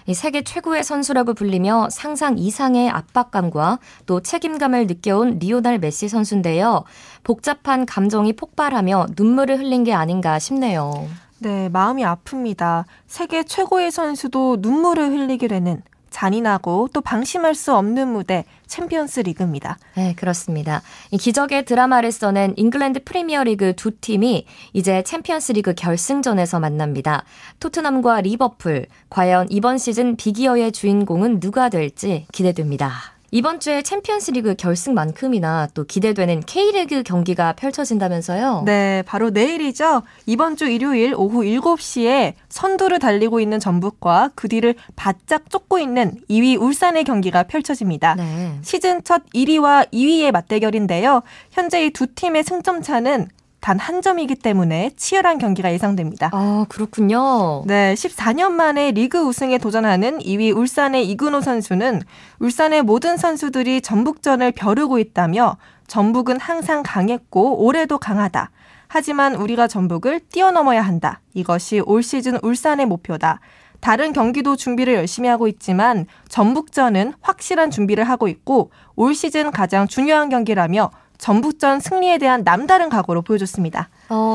이 세계 최고의 선수라고 불리며 상상 이상의 압박감과 또 책임감을 느껴온 리오넬 메시 선수인데요. 복잡한 감정이 폭발하며 눈물을 흘린 게 아닌가 싶네요. 네, 마음이 아픕니다. 세계 최고의 선수도 눈물을 흘리게 되는 잔인하고 또 방심할 수 없는 무대 챔피언스 리그입니다. 네, 그렇습니다. 이 기적의 드라마를 써낸 잉글랜드 프리미어리그 두 팀이 이제 챔피언스 리그 결승전에서 만납니다. 토트넘과 리버풀, 과연 이번 시즌 비기어의 주인공은 누가 될지 기대됩니다. 이번 주에 챔피언스리그 결승만큼이나 또 기대되는 K리그 경기가 펼쳐진다면서요? 네, 바로 내일이죠. 이번 주 일요일 오후 7시에 선두를 달리고 있는 전북과 그 뒤를 바짝 쫓고 있는 2위 울산의 경기가 펼쳐집니다. 네. 시즌 첫 1위와 2위의 맞대결인데요. 현재 이 두 팀의 승점 차는 단 한 점이기 때문에 치열한 경기가 예상됩니다. 아, 그렇군요. 네, 14년 만에 리그 우승에 도전하는 2위 울산의 이근호 선수는 울산의 모든 선수들이 전북전을 벼르고 있다며 전북은 항상 강했고 올해도 강하다. 하지만 우리가 전북을 뛰어넘어야 한다. 이것이 올 시즌 울산의 목표다. 다른 경기도 준비를 열심히 하고 있지만 전북전은 확실한 준비를 하고 있고 올 시즌 가장 중요한 경기라며 전북전 승리에 대한 남다른 각오로 보여줬습니다.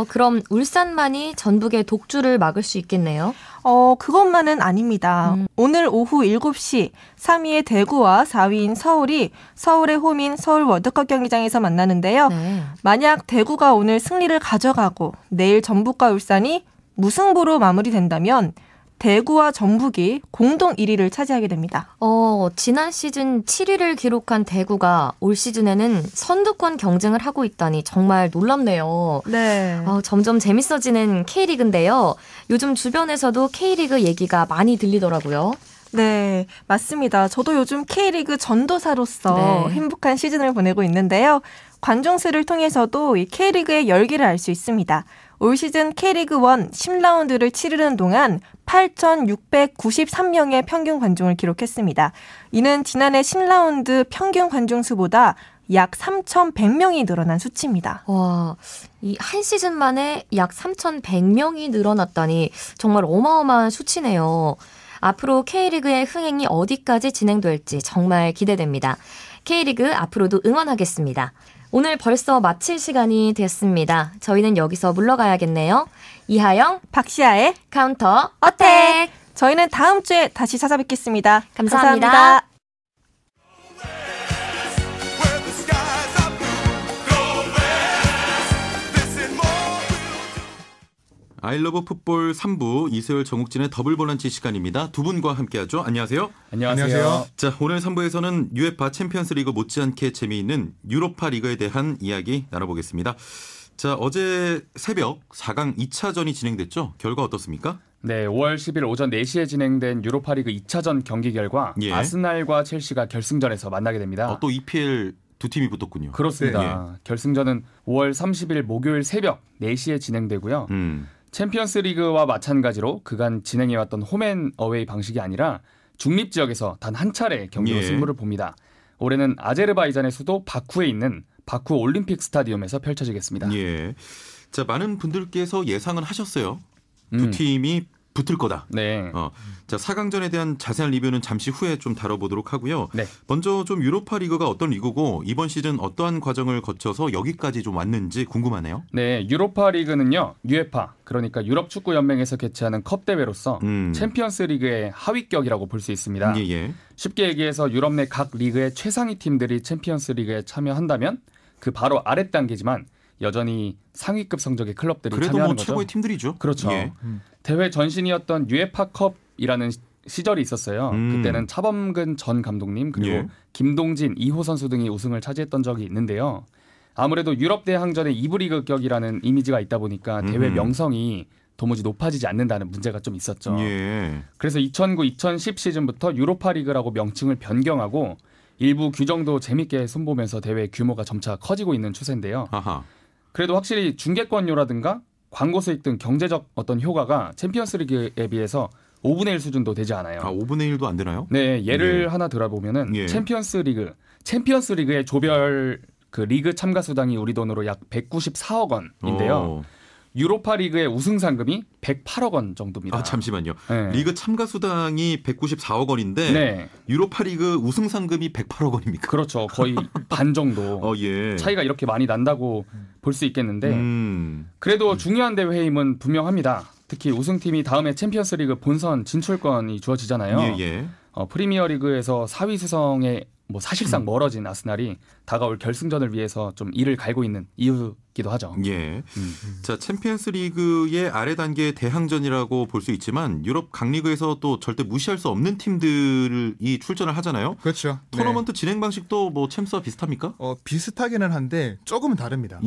그럼 울산만이 전북의 독주를 막을 수 있겠네요? 그것만은 아닙니다. 오늘 오후 7시 3위의 대구와 4위인 서울이 서울의 홈인 서울 월드컵 경기장에서 만나는데요. 네. 만약 대구가 오늘 승리를 가져가고 내일 전북과 울산이 무승부로 마무리된다면 대구와 전북이 공동 1위를 차지하게 됩니다. 지난 시즌 7위를 기록한 대구가 올 시즌에는 선두권 경쟁을 하고 있다니 정말 놀랍네요. 네. 점점 재밌어지는 K리그인데요. 요즘 주변에서도 K리그 얘기가 많이 들리더라고요. 네, 맞습니다. 저도 요즘 K리그 전도사로서 행복한 시즌을 보내고 있는데요. 관중수를 통해서도 이 K리그의 열기를 알 수 있습니다. 올 시즌 K리그 1 10라운드를 치르는 동안 8,693명의 평균 관중을 기록했습니다. 이는 지난해 10라운드 평균 관중 수보다 약 3,100명이 늘어난 수치입니다. 와, 이 한 시즌 만에 약 3,100명이 늘어났다니 정말 어마어마한 수치네요. 앞으로 K리그의 흥행이 어디까지 진행될지 정말 기대됩니다. K리그 앞으로도 응원하겠습니다. 오늘 벌써 마칠 시간이 됐습니다. 저희는 여기서 물러가야겠네요. 이하영, 박시아의 카운터 어택! 저희는 다음 주에 다시 찾아뵙겠습니다. 감사합니다. 아이러브 풋볼 3부 이세열 정욱진의 더블 볼런치 시간입니다. 두 분과 함께하죠. 안녕하세요. 안녕하세요. 자, 오늘 3부에서는 UEFA 챔피언스 리그 못지않게 재미있는 유로파 리그에 대한 이야기 나눠보겠습니다. 자, 어제 새벽 4강 2차전이 진행됐죠. 결과 어떻습니까? 네, 5월 10일 오전 4시에 진행된 유로파리그 2차전 경기 결과 아스날과 첼시가 결승전에서 만나게 됩니다. 또 EPL 두 팀이 붙었군요. 그렇습니다. 결승전은 5월 30일 목요일 새벽 4시에 진행되고요. 챔피언스 리그와 마찬가지로 그간 진행해왔던 홈앤어웨이 방식이 아니라 중립지역에서 단 한 차례 경기로 승부를 봅니다. 올해는 아제르바이잔의 수도 바쿠에 있는 바쿠 올림픽 스타디움에서 펼쳐지겠습니다. 예. 자, 많은 분들께서 예상은 하셨어요. 두 팀이 붙을 거다. 네. 자, 4강전에 대한 자세한 리뷰는 잠시 후에 좀 다뤄보도록 하고요. 네. 먼저 좀 유로파 리그가 어떤 리그고 이번 시즌 어떠한 과정을 거쳐서 여기까지 좀 왔는지 궁금하네요. 네, 유로파 리그는요. UEFA, 그러니까 유럽 축구 연맹에서 개최하는 컵 대회로서 챔피언스 리그의 하위격이라고 볼 수 있습니다. 예. 쉽게 얘기해서 유럽 내 각 리그의 최상위 팀들이 챔피언스 리그에 참여한다면 그 바로 아랫 단계지만 여전히 상위급 성적의 클럽들이 그래도 참여하는 뭐 거죠. 최고의 팀들이죠. 그렇죠. 예. 대회 전신이었던 유에파컵이라는 시절이 있었어요. 그때는 차범근 전 감독님 그리고 김동진, 이호 선수 등이 우승을 차지했던 적이 있는데요. 아무래도 유럽 대항전의 2부 리그격이라는 이미지가 있다 보니까 대회 명성이 도무지 높아지지 않는다는 문제가 좀 있었죠. 예. 그래서 2009-2010 시즌부터 유로파 리그라고 명칭을 변경하고 일부 규정도 재밌게 손보면서 대회 규모가 점차 커지고 있는 추세인데요. 아하. 그래도 확실히 중계권료라든가 광고 수익 등 경제적 어떤 효과가 챔피언스 리그에 비해서 5분의 1 수준도 되지 않아요. 5분의 1도 안 되나요? 네, 예를 하나 들어보면은 챔피언스 리그의 조별 그 리그 참가 수당이 우리 돈으로 약 194억 원인데요. 유로파 리그의 우승 상금이 108억 원 정도입니다. 잠시만요. 네. 리그 참가 수당이 194억 원인데 유로파 리그 우승 상금이 108억 원입니까? 그렇죠. 거의 반 정도. 차이가 이렇게 많이 난다고 볼 수 있겠는데 그래도 중요한 대회임은 분명합니다. 특히 우승팀이 다음에 챔피언스 리그 본선 진출권이 주어지잖아요. 프리미어리그에서 4위 수성에 뭐 사실상 멀어진 아스날이 다가올 결승전을 위해서 좀 이를 갈고 있는 이유기도 하죠. 예. 자, 챔피언스 리그의 아래 단계의 대항전이라고 볼 수 있지만 유럽 강리그에서 또 절대 무시할 수 없는 팀들이 출전을 하잖아요. 그렇죠. 토너먼트 진행 방식도 뭐 챔스와 비슷합니까? 비슷하기는 한데 조금은 다릅니다.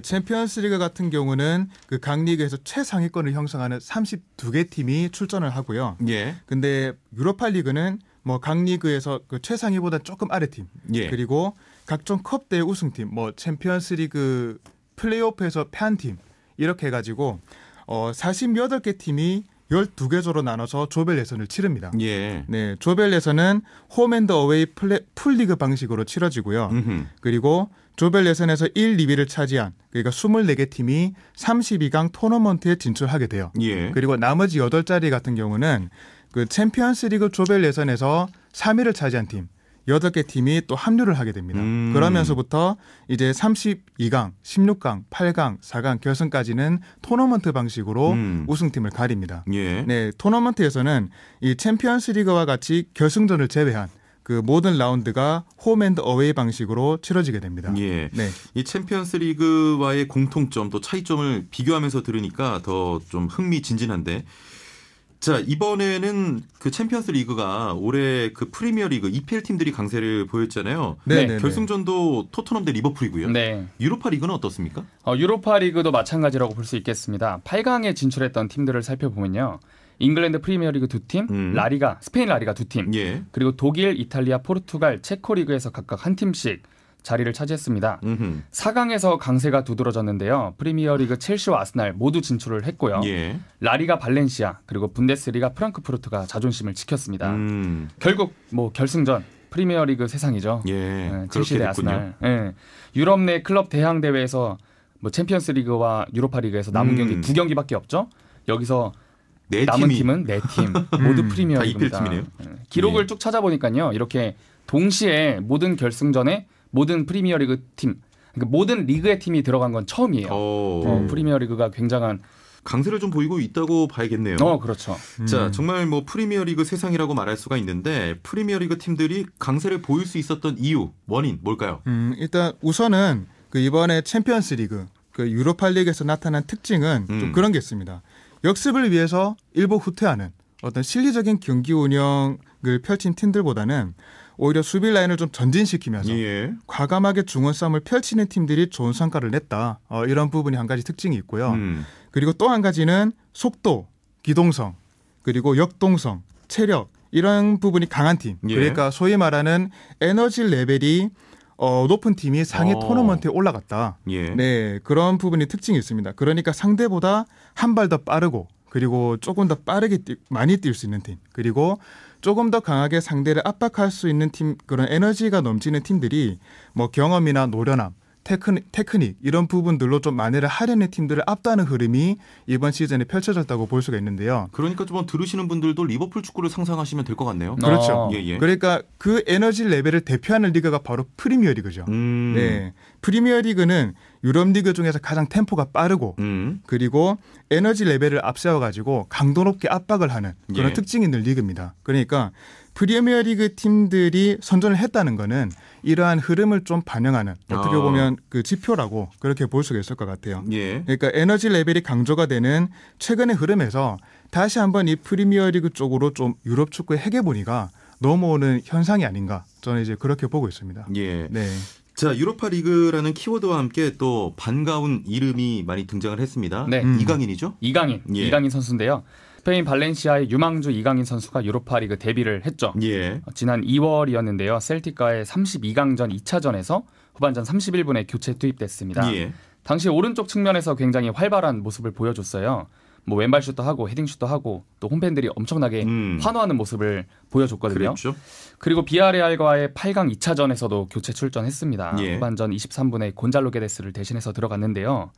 챔피언스 리그 같은 경우는 그 강리그에서 최상위권을 형성하는 32개 팀이 출전을 하고요. 근데 유로파 리그는 뭐 강리그에서 그 최상위보다 조금 아래 팀 그리고 각종 컵 대회 우승팀 뭐 챔피언스리그 플레이오프에서 패한 팀 이렇게 해가지고 48개 팀이 12개조로 나눠서 조별 예선을 치릅니다. 네, 조별 예선은 홈앤어웨이 풀리그 방식으로 치러지고요. 그리고 조별 예선에서 1, 2위를 차지한 그러니까 24개 팀이 32강 토너먼트에 진출하게 돼요. 그리고 나머지 8자리 같은 경우는 그 챔피언스 리그 조별 예선에서 3위를 차지한 팀 8개 팀이 또 합류를 하게 됩니다. 그러면서부터 이제 32강, 16강, 8강, 4강 결승까지는 토너먼트 방식으로 우승팀을 가립니다. 네, 토너먼트에서는 이 챔피언스 리그와 같이 결승전을 제외한 그 모든 라운드가 홈앤어웨이 방식으로 치러지게 됩니다. 네. 이 챔피언스 리그와의 공통점 또 차이점을 비교하면서 들으니까 더 좀 흥미진진한데 자, 이번에는 그 챔피언스 리그가 올해 그 프리미어 리그 EPL 팀들이 강세를 보였잖아요. 결승전도 토트넘 대 리버풀이고요. 유로파 리그는 어떻습니까? 유로파 리그도 마찬가지라고 볼 수 있겠습니다. 8강에 진출했던 팀들을 살펴보면요. 잉글랜드 프리미어 리그 2팀, 라리가, 스페인 라리가 2팀, 그리고 독일, 이탈리아, 포르투갈, 체코 리그에서 각각 한 팀씩 자리를 차지했습니다. 4강에서 강세가 두드러졌는데요. 프리미어리그 첼시와 아스날 모두 진출을 했고요. 라리가 발렌시아 그리고 분데스리가 프랑크푸르트가 자존심을 지켰습니다. 결국 뭐 결승전 프리미어리그 세상이죠. 첼시 대 아스날. 유럽 내 클럽 대항 대회에서 뭐 챔피언스리그와 유로파리그에서 남은 경기 2경기밖에 없죠. 여기서 남은 팀은 4팀 모두 프리미어리그입니다. 기록을 쭉 찾아보니까요. 이렇게 동시에 모든 결승전에 모든 프리미어리그 팀, 그러니까 모든 리그의 팀이 들어간 건 처음이에요. 프리미어리그가 굉장한 강세를 좀 보이고 있다고 봐야겠네요. 그렇죠. 자, 정말 뭐 프리미어리그 세상이라고 말할 수가 있는데 프리미어리그 팀들이 강세를 보일 수 있었던 이유, 원인 뭘까요? 일단 우선은 그 이번에 챔피언스리그 그 유로파리그에서 나타난 특징은 좀 그런 게 있습니다. 역습을 위해서 일부 후퇴하는 어떤 실리적인 경기 운영을 펼친 팀들보다는 오히려 수비 라인을 좀 전진시키면서 과감하게 중원 싸움을 펼치는 팀들이 좋은 성과를 냈다. 이런 부분이 한 가지 특징이 있고요. 그리고 또 한 가지는 속도, 기동성, 그리고 역동성, 체력 이런 부분이 강한 팀. 그러니까 소위 말하는 에너지 레벨이 높은 팀이 상위 토너먼트에 올라갔다. 네, 그런 부분이 특징이 있습니다. 그러니까 상대보다 한 발 더 빠르고 그리고 조금 더 빠르게 많이 뛸 수 있는 팀. 그리고 조금 더 강하게 상대를 압박할 수 있는 팀, 그런 에너지가 넘치는 팀들이 뭐 경험이나 노련함, 테크닉 이런 부분들로 좀 만회를 하려는 팀들을 압도하는 흐름이 이번 시즌에 펼쳐졌다고 볼 수가 있는데요. 그러니까 좀 들으시는 분들도 리버풀 축구를 상상하시면 될 것 같네요. 그렇죠. 그러니까 그 에너지 레벨을 대표하는 리그가 바로 프리미어리그죠. 네, 프리미어리그는 유럽 리그 중에서 가장 템포가 빠르고 그리고 에너지 레벨을 앞세워가지고 강도 높게 압박을 하는 그런 특징이 있는 리그입니다. 그러니까 프리미어리그 팀들이 선전을 했다는 거는 이러한 흐름을 좀 반영하는 어떻게 보면 그 지표라고 그렇게 볼 수가 있을 것 같아요. 그러니까 에너지 레벨이 강조가 되는 최근의 흐름에서 다시 한번 이 프리미어리그 쪽으로 좀 유럽 축구의 헤게모니가 넘어오는 현상이 아닌가 저는 이제 그렇게 보고 있습니다. 네. 자, 유로파 리그라는 키워드와 함께 또 반가운 이름이 많이 등장을 했습니다. 네. 이강인이죠? 이강인 선수인데요. 스페인 발렌시아의 유망주 이강인 선수가 유로파리그 데뷔를 했죠. 지난 2월이었는데요. 셀틱과의 32강전 2차전에서 후반전 31분에 교체 투입됐습니다. 당시 오른쪽 측면에서 굉장히 활발한 모습을 보여줬어요. 뭐 왼발슛도 하고 헤딩슛도 하고 또 홈팬들이 엄청나게 환호하는 모습을 보여줬거든요. 그랬죠. 그리고 비아레알과의 8강 2차전에서도 교체 출전했습니다. 후반전 23분에 곤잘로 게데스를 대신해서 들어갔는데요.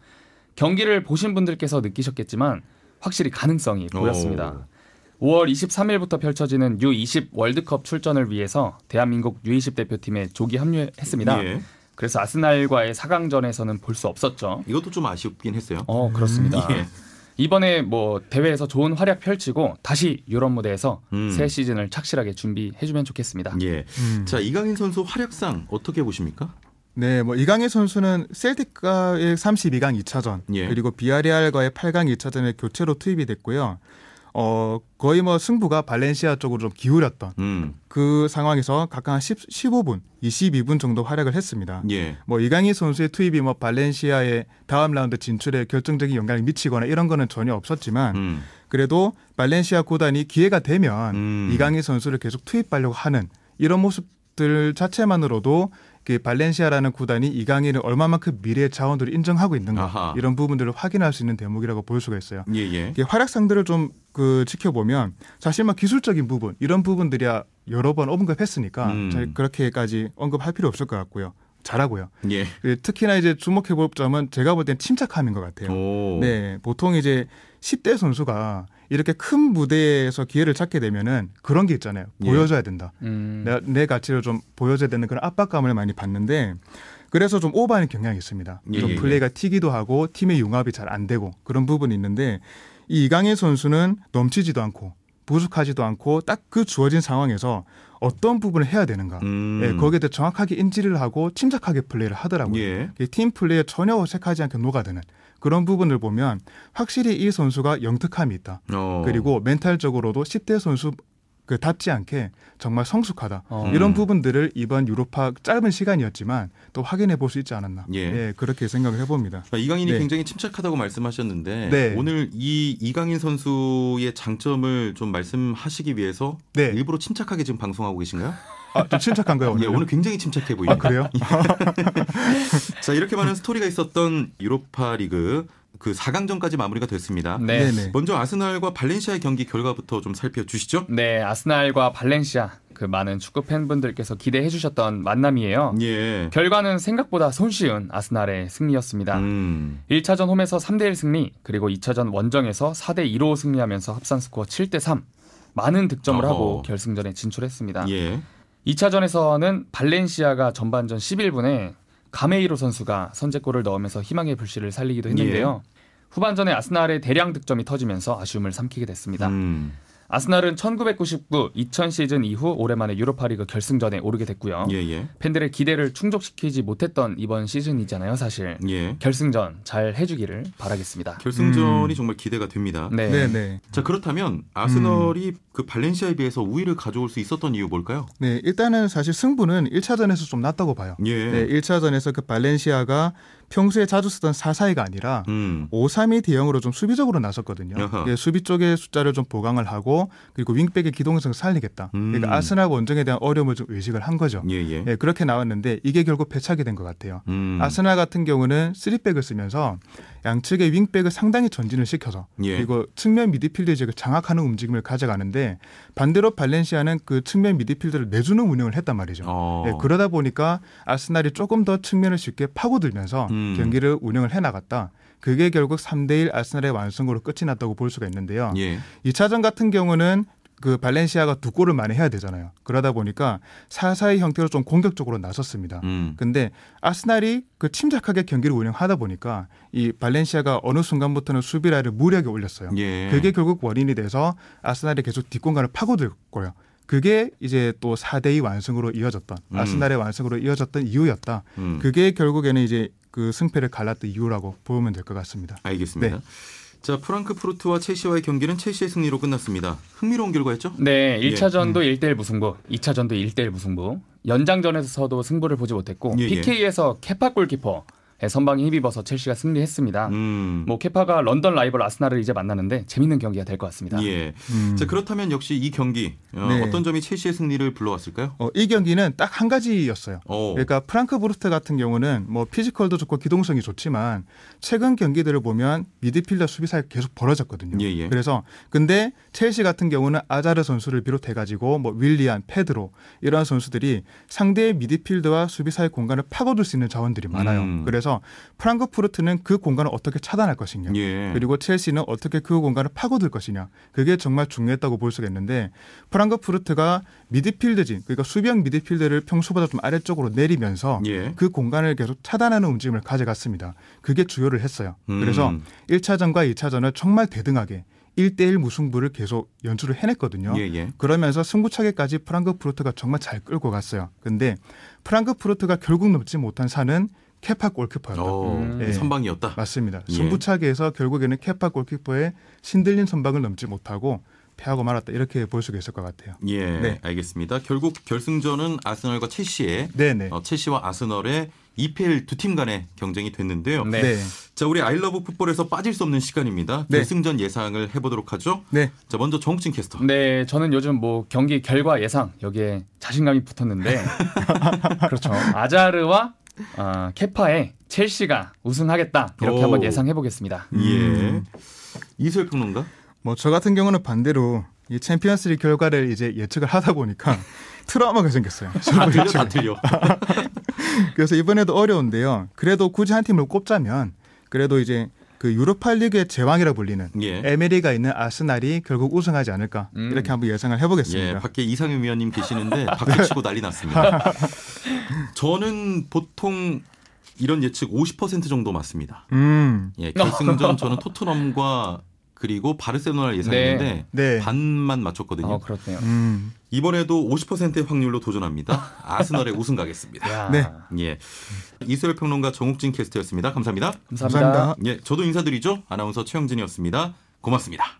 경기를 보신 분들께서 느끼셨겠지만 확실히 가능성이 보였습니다. 5월 23일부터 펼쳐지는 U20 월드컵 출전을 위해서 대한민국 U20 대표팀에 조기 합류했습니다. 그래서 아스날과의 4강전에서는 볼 수 없었죠. 이것도 좀 아쉽긴 했어요. 그렇습니다. 이번에 뭐 대회에서 좋은 활약 펼치고 다시 유럽 무대에서 새 시즌을 착실하게 준비해주면 좋겠습니다. 자, 이강인 선수 활약상 어떻게 보십니까? 네, 뭐 이강인 선수는 셀틱과의 32강 2차전 그리고 비아레알과의 8강 2차전에 교체로 투입이 됐고요. 거의 뭐 승부가 발렌시아 쪽으로 좀 기울였던 그 상황에서 각각 한 15분, 22분 정도 활약을 했습니다. 뭐 이강인 선수의 투입이 뭐 발렌시아의 다음 라운드 진출에 결정적인 영향을 미치거나 이런 거는 전혀 없었지만 그래도 발렌시아 구단이 기회가 되면 이강인 선수를 계속 투입하려고 하는 이런 모습들 자체만으로도 그 발렌시아라는 구단이 이강인을 얼마만큼 미래의 자원으로 인정하고 있는가 이런 부분들을 확인할 수 있는 대목이라고 볼 수가 있어요. 활약상들을 좀 그 지켜보면 사실 막 기술적인 부분 이런 부분들이야 여러 번 언급했으니까 그렇게까지 언급할 필요 없을 것 같고요. 잘하고요. 특히나 이제 주목해볼 점은 제가 볼 땐 침착함인 것 같아요. 네, 보통 이제 10대 선수가 이렇게 큰 무대에서 기회를 찾게 되면은 그런 게 있잖아요. 보여줘야 된다. 내 가치를 좀 보여줘야 되는 그런 압박감을 많이 받는데 그래서 좀 오버하는 경향이 있습니다. 좀 플레이가 튀기도 하고 팀의 융합이 잘 안 되고 그런 부분이 있는데 이 이강인 선수는 넘치지도 않고 부족하지도 않고 딱 그 주어진 상황에서 어떤 부분을 해야 되는가 거기에 대해 정확하게 인지를 하고 침착하게 플레이를 하더라고요. 팀 플레이에 전혀 어색하지 않게 녹아드는 그런 부분을 보면 확실히 이 선수가 영특함이 있다. 그리고 멘탈적으로도 10대 선수 답지 않게 정말 성숙하다. 이런 부분들을 이번 유로파 짧은 시간이었지만 또 확인해 볼 수 있지 않았나. 그렇게 생각을 해봅니다. 이강인이 굉장히 침착하다고 말씀하셨는데 오늘 이 이강인 선수의 장점을 좀 말씀하시기 위해서 일부러 침착하게 지금 방송하고 계신가요? 좀 침착한 거예요. 오늘 굉장히 침착해 보이네요. 그래요? 자, 이렇게 많은 스토리가 있었던 유로파 리그 그 4강전까지 마무리가 됐습니다. 먼저 아스날과 발렌시아의 경기 결과부터 좀 살펴주시죠. 네, 아스날과 발렌시아 그 많은 축구 팬분들께서 기대해 주셨던 만남이에요. 결과는 생각보다 손쉬운 아스날의 승리였습니다. 1차전 홈에서 3대1 승리, 그리고 2차전 원정에서 4대2로 승리하면서 합산 스코어 7대3 많은 득점을 하고 결승전에 진출했습니다. 2차전에서는 발렌시아가 전반전 11분에 가메이로 선수가 선제골을 넣으면서 희망의 불씨를 살리기도 했는데요. 후반전에 아스날의 대량 득점이 터지면서 아쉬움을 삼키게 됐습니다. 아스날은 1999-2000 시즌 이후 오랜만에 유로파리그 결승전에 오르게 됐고요. 팬들의 기대를 충족시키지 못했던 이번 시즌이잖아요, 사실. 결승전 잘 해주기를 바라겠습니다. 결승전이 정말 기대가 됩니다. 네. 자, 그렇다면 아스널이 그 발렌시아에 비해서 우위를 가져올 수 있었던 이유 뭘까요? 네, 일단은 사실 승부는 1차전에서 좀 났다고 봐요. 네, 1차전에서 그 발렌시아가 평소에 자주 쓰던 4-4-2가 아니라 5-3-2 대형으로 좀 수비적으로 나섰거든요. 수비 쪽의 숫자를 좀 보강을 하고 그리고 윙백의 기동성을 살리겠다. 그러니까 아스날 원정에 대한 어려움을 좀 의식을 한 거죠. 네, 그렇게 나왔는데 이게 결국 패착이 된 것 같아요. 아스날 같은 경우는 3백을 쓰면서 양측의 윙백을 상당히 전진을 시켜서 그리고 측면 미드필드 지역을 장악하는 움직임을 가져가는데 반대로 발렌시아는 그 측면 미드필드를 내주는 운영을 했단 말이죠. 네, 그러다 보니까 아스날이 조금 더 측면을 쉽게 파고들면서 경기를 운영을 해나갔다. 그게 결국 3대1 아스날의 완승으로 끝이 났다고 볼 수가 있는데요. 2차전 같은 경우는 그 발렌시아가 2골을 만회해야 되잖아요. 그러다 보니까 4-4-2 형태로 좀 공격적으로 나섰습니다. 근데 아스날이 그 침착하게 경기를 운영하다 보니까 이 발렌시아가 어느 순간부터는 수비 라인을 무리하게 올렸어요. 그게 결국 원인이 돼서 아스날이 계속 뒷공간을 파고들고요. 그게 이제 또 4대2 완승으로 이어졌던 아스날의 완승으로 이어졌던 이유였다. 그게 결국에는 이제 그 승패를 갈랐던 이유라고 보면 될 것 같습니다. 알겠습니다. 네. 자, 프랑크푸르트와 첼시와의 경기는 첼시의 승리로 끝났습니다. 흥미로운 결과였죠? 네, 1차전도 1대1 무승부, 2차전도 1대1 무승부. 연장전에서도 승부를 보지 못했고 PK에서 케파 골키퍼 선방에 힘입어서 첼시가 승리했습니다. 뭐 케파가 런던 라이벌 아스날을 이제 만나는데 재밌는 경기가 될 것 같습니다. 자, 그렇다면 역시 이 경기 어떤 점이 첼시의 승리를 불러왔을까요? 이 경기는 딱 한 가지였어요. 그러니까 프랑크푸르트 같은 경우는 뭐 피지컬도 좋고 기동성이 좋지만 최근 경기들을 보면 미드필더 수비 사이가 계속 벌어졌거든요. 그래서 근데 첼시 같은 경우는 아자르 선수를 비롯해가지고 뭐 윌리안, 페드로 이런 선수들이 상대의 미드필드와 수비 사이 공간을 파고들 수 있는 자원들이 많아요. 그래서 프랑크푸르트는 그 공간을 어떻게 차단할 것이냐 그리고 첼시는 어떻게 그 공간을 파고들 것이냐 그게 정말 중요했다고 볼 수가 있는데 프랑크푸르트가 미드필드진 그러니까 수비형 미드필드를 평소보다 좀 아래쪽으로 내리면서 그 공간을 계속 차단하는 움직임을 가져갔습니다. 그게 주요를 했어요. 그래서 1차전과 2차전을 정말 대등하게 1대1 무승부를 계속 연출을 해냈거든요. 그러면서 승부차기까지 프랑크푸르트가 정말 잘 끌고 갔어요. 근데 프랑크푸르트가 결국 넘지 못한 산은 케파 골키퍼였다. 선방이었다. 맞습니다. 승부차기에서 결국에는 케파 골키퍼의 신들린 선방을 넘지 못하고 패하고 말았다. 이렇게 볼 수가 있을 것 같아요. 네, 알겠습니다. 결국 결승전은 아스널과 첼시의 첼시와 아스널의 2패 두 팀 간의 경쟁이 됐는데요. 자, 우리 아이러브 풋볼에서 빠질 수 없는 시간입니다. 결승전 예상을 해보도록 하죠. 자, 먼저 정욱진 캐스터. 네, 저는 요즘 뭐 경기 결과 예상 여기에 자신감이 붙었는데 그렇죠. 아자르와 케파의 첼시가 우승하겠다. 이렇게 한번 예상해 보겠습니다. 이소열 평론가? 뭐 저 같은 경우는 반대로 이 챔피언스리그 결과를 이제 예측을 하다 보니까 트라우마가 생겼어요. 다 틀려. 그래서 이번에도 어려운데요. 그래도 굳이 한 팀을 꼽자면 그래도 이제 그 유로파리그의 제왕이라 불리는 에메리가 있는 아스날이 결국 우승하지 않을까 이렇게 한번 예상을 해보겠습니다. 밖에 이상윤 위원님 계시는데 박수치고 난리 났습니다. 저는 보통 이런 예측 50% 정도 맞습니다. 결승전 저는 토트넘과 그리고 바르셀로나를 예상했는데 반만 맞췄거든요. 그렇네요. 이번에도 50%의 확률로 도전합니다. 아스널의 우승 가겠습니다. 이소열 평론가 정욱진 캐스터였습니다. 감사합니다. 감사합니다. 저도 인사드리죠. 아나운서 최영진이었습니다. 고맙습니다.